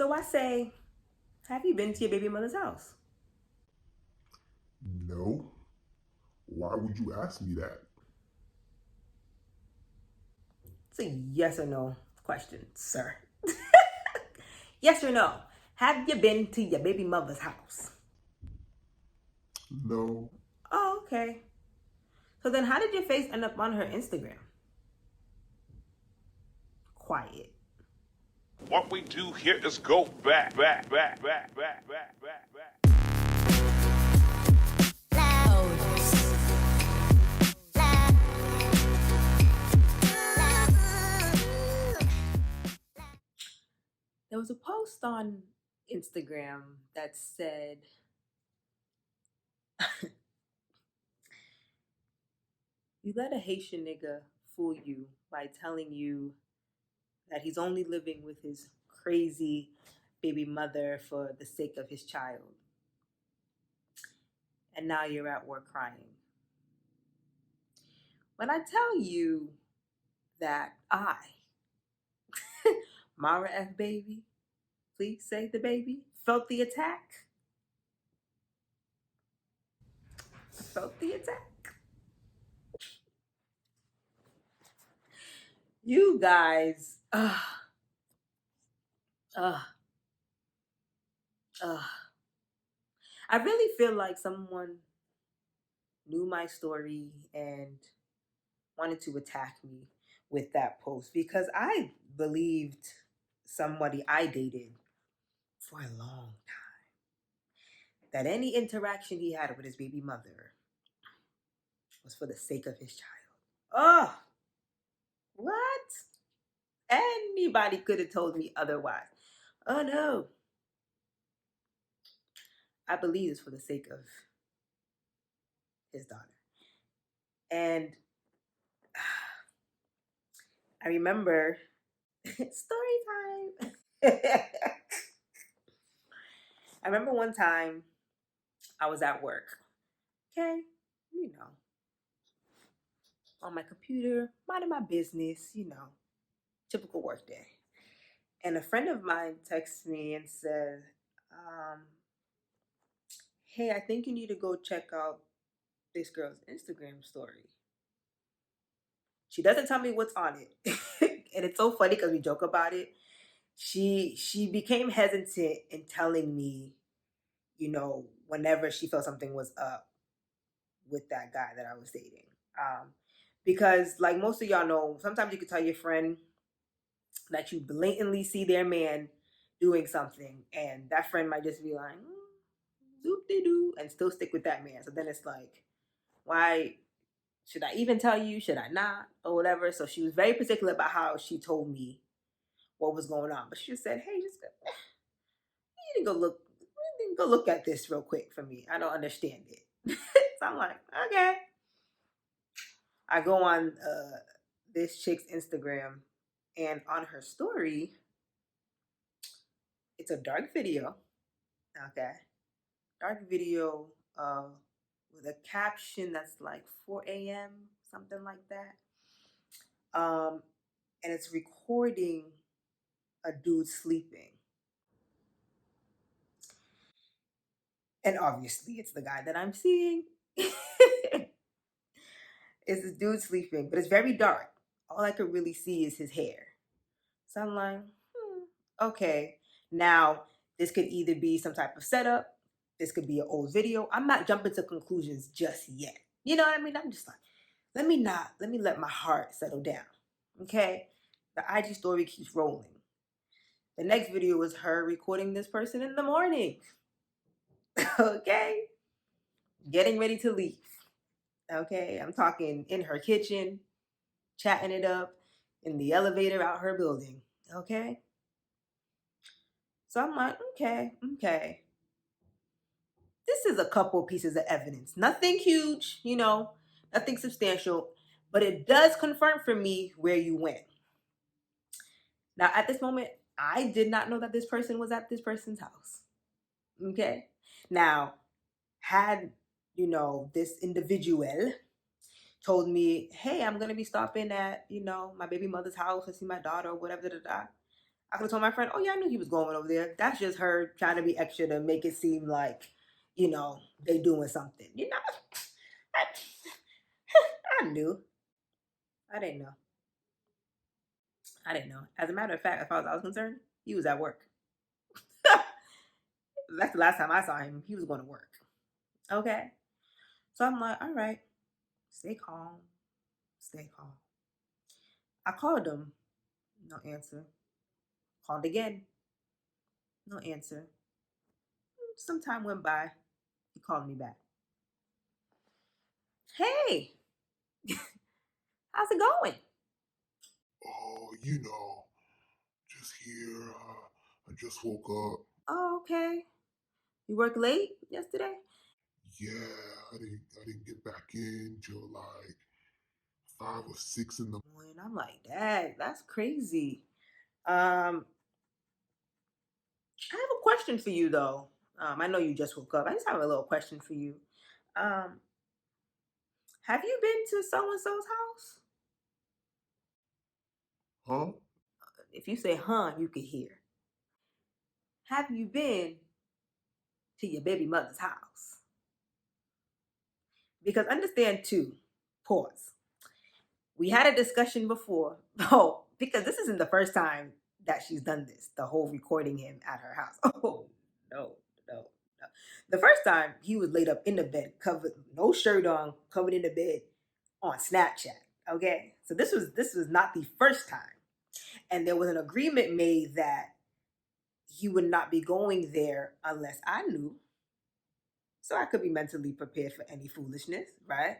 So I say, have you been to your baby mother's house? No. Why would you ask me that? It's a yes or no question, sir. Yes or no? Have you been to your baby mother's house? No. Oh, okay. So then how did your face end up on her Instagram? Quiet. What we do here is go back. There was a post on Instagram that said, you let a Haitian nigga fool you by telling you that he's only living with his crazy baby mother for the sake of his child. And now you're at work crying. When I tell you that Mara F. Baby, please say the baby, felt the attack. I felt the attack. You guys, uh, uh. I really feel like someone knew my story and wanted to attack me with that post because I believed somebody I dated for a long time that any interaction he had with his baby mother was for the sake of his child. Oh, what? Anybody could have told me otherwise. Oh no. I believe it's for the sake of his daughter. And I remember story time. I remember one time I was at work. Okay, you know, on my computer, minding my business, typical work day. And a friend of mine texts me and said, um, hey, I think you need to go check out this girl's Instagram story. She doesn't tell me what's on it. And it's so funny because we joke about it. She became hesitant in telling me, whenever she felt something was up with that guy that I was dating. Because like most of y'all know, sometimes you can tell your friend that you blatantly see their man doing something, and that friend might just be like, doop de doo, and still stick with that man. So then it's like, why should I even tell you? Should I not? Or whatever. So she was very particular about how she told me what was going on. But she just said, hey, just you need to go look at this real quick for me. I don't understand it. So I'm like, okay. I go on this chick's Instagram, and on her story, it's a dark video. Okay, dark video with a caption that's like 4 a.m. something like that. And it's recording a dude sleeping, and obviously it's the guy that I'm seeing. It's this dude sleeping, but it's very dark. All I could really see is his hair. So I'm like, okay. Now, this could either be some type of setup, this could be an old video. I'm not jumping to conclusions just yet. You know what I mean? I'm just like, let me let my heart settle down. Okay? The IG story keeps rolling. The next video was her recording this person in the morning. Okay? Getting ready to leave. Okay? I'm talking in her kitchen, chatting it up, in the elevator out her building. Okay? So I'm like, okay. This is a couple pieces of evidence. Nothing huge, nothing substantial, but it does confirm for me where you went. Now, at this moment, I did not know that this person was at this person's house. Okay. Now, had, this individual told me, hey, I'm going to be stopping at, my baby mother's house to see my daughter or whatever, I could have told my friend, "Oh yeah, I knew he was going over there." That's just her trying to be extra to make it seem like, they doing something. I, I knew. I didn't know. I didn't know. As a matter of fact, as far as I was concerned, he was at work. That's the last time I saw him. He was going to work. Okay. So I'm like, all right, stay calm, stay calm. I called him, no answer. Called again, no answer. Some time went by. He called me back. Hey, how's it going? Oh, just here. I just woke up. Oh, okay. You worked late yesterday? Yeah, I didn't get back in till like 5 or 6 in the. And I'm like, Dad, that's crazy. Um, I have a question for you though. I know you just woke up. I just have a little question for you. Um, have you been to so and so's house? Huh? If you say huh, you can hear. Have you been to your baby mother's house? Because understand too, pause. We had a discussion before. Oh, because this isn't the first time that she's done this, the whole recording him at her house. Oh, no, no, no. The first time he was laid up in the bed, covered, no shirt on, covered in the bed on Snapchat. Okay. So this was not the first time. And there was an agreement made that he would not be going there unless I knew. So I could be mentally prepared for any foolishness, right?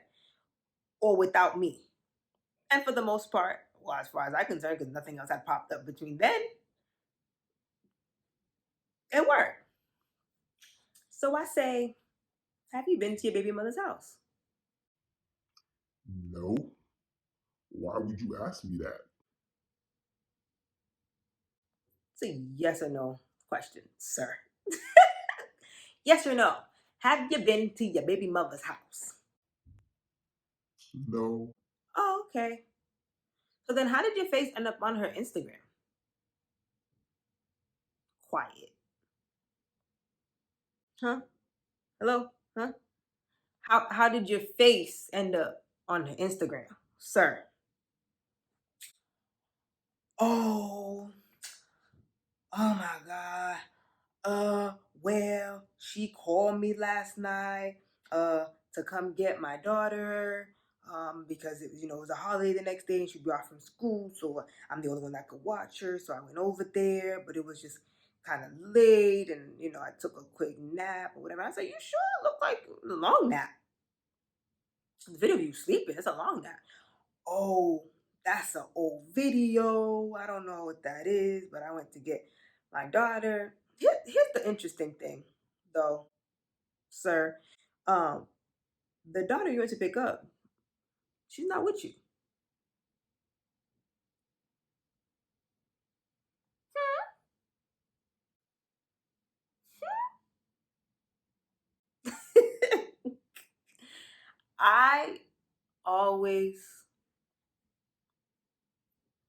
Or without me. And for the most part, well, as far as I'm concerned, because nothing else had popped up between then, it worked. So I say, have you been to your baby mother's house? No. Why would you ask me that? It's a yes or no question, sir. Yes or no? Have you been to your baby mother's house? No. Oh, okay. So then how did your face end up on her Instagram? Quiet. Huh? Hello? Huh? How did your face end up on her Instagram, sir? Oh, oh my God. Well, she called me last night, to come get my daughter, because it was a holiday the next day and she'd be off from school, so I'm the only one that could watch her. So I went over there, but it was just kind of late, and I took a quick nap or whatever. I said, "You sure it looked like a long nap? The video of you sleeping, it's a long nap." Oh, that's an old video. I don't know what that is, but I went to get my daughter. Here's the interesting thing, though, sir. Um, the daughter you went to pick up, she's not with you. I always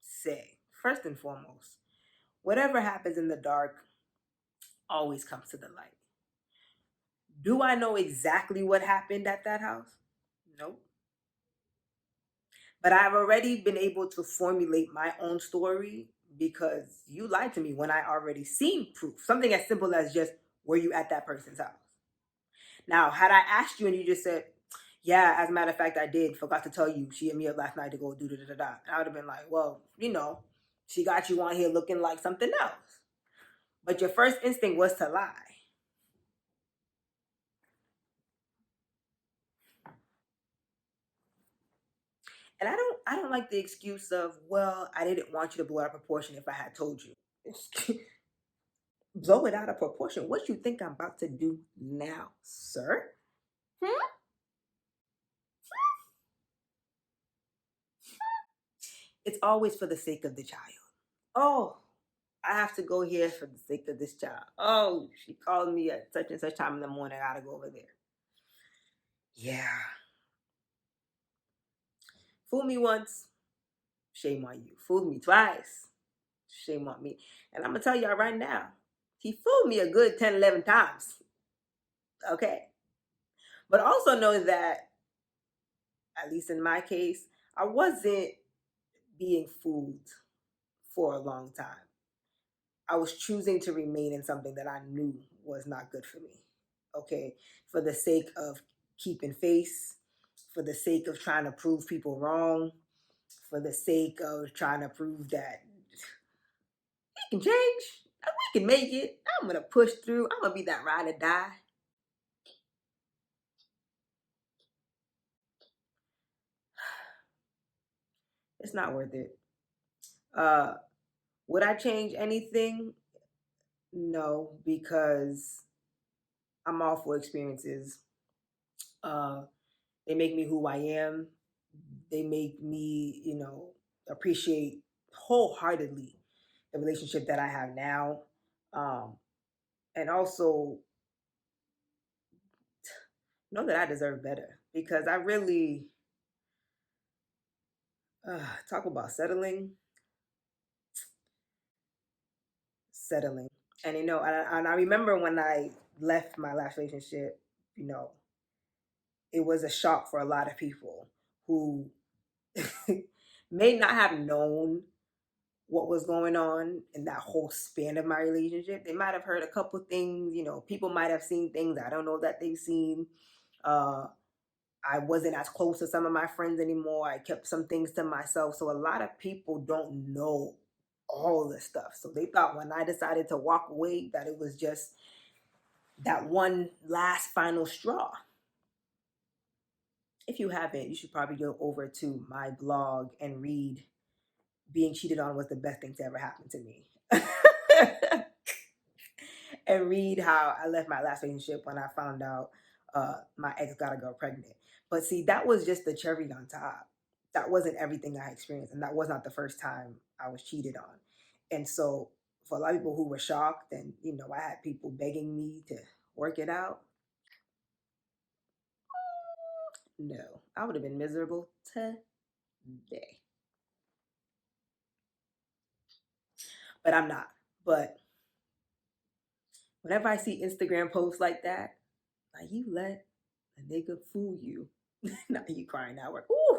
say, first and foremost, whatever happens in the dark always comes to the light. Do I know exactly what happened at that house? Nope. But I've already been able to formulate my own story because you lied to me when I already seen proof. Something as simple as just, were you at that person's house? Now, had I asked you and you just said, yeah, as a matter of fact, I did. Forgot to tell you. She hit me up last night to go do da da da da. I would have been like, well, she got you on here looking like something else. But your first instinct was to lie. And I don't like the excuse of, well, I didn't want you to blow out of proportion if I had told you. Blow it out of proportion. What you think I'm about to do now, sir? Hmm? It's always for the sake of the child. Oh, I have to go here for the sake of this child. Oh, she called me at such and such time in the morning. I gotta go over there. Yeah. Fool me once, shame on you. Fooled me twice, Shame on me. And I'm going to tell y'all right now, he fooled me a good 10, 11 times. Okay. But also know that, at least in my case, I wasn't being fooled for a long time. I was choosing to remain in something that I knew was not good for me. Okay. For the sake of keeping face, for the sake of trying to prove people wrong, for the sake of trying to prove that we can change, we can make it. I'm going to push through. I'm going to be that ride or die. It's not worth it. Would I change anything? No, because I'm all for experiences. Uh, they make me who I am. They make me, appreciate wholeheartedly the relationship that I have now. Um, and also know that I deserve better because I really talk about settling. And and I remember when I left my last relationship, you know, it was a shock for a lot of people who may not have known what was going on in that whole span of my relationship. They might have heard a couple things, people might have seen things I don't know that they've seen. Uh, I wasn't as close to some of my friends anymore. I kept some things to myself. So a lot of people don't know all the stuff. So they thought when I decided to walk away that it was just that one last final straw. If you haven't, you should probably go over to my blog and read Being Cheated On Was the Best Thing to Ever Happen to Me. And read how I left my last relationship when I found out my ex got a girl pregnant. But see, that was just the cherry on top. That wasn't everything I experienced. And that was not the first time I was cheated on. And so for a lot of people who were shocked and, I had people begging me to work it out. No, I would have been miserable today. But I'm not. But whenever I see Instagram posts like that, like you let a nigga fool you. Now you crying at work. Ooh.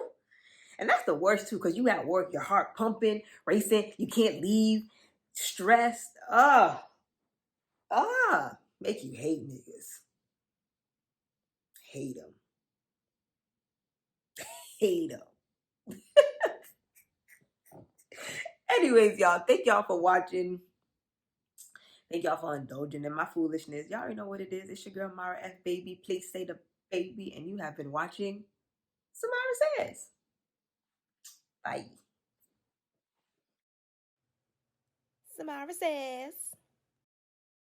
And that's the worst too, because you at work, your heart pumping, racing, you can't leave, stressed. Make you hate niggas. Hate them. Hate them. Anyways, y'all, thank y'all for watching. Thank y'all for indulging in my foolishness. Y'all already know what it is. It's your girl, Mara F. Baby. Please say the baby. And you have been watching Samara Says. Bye. Samara Says.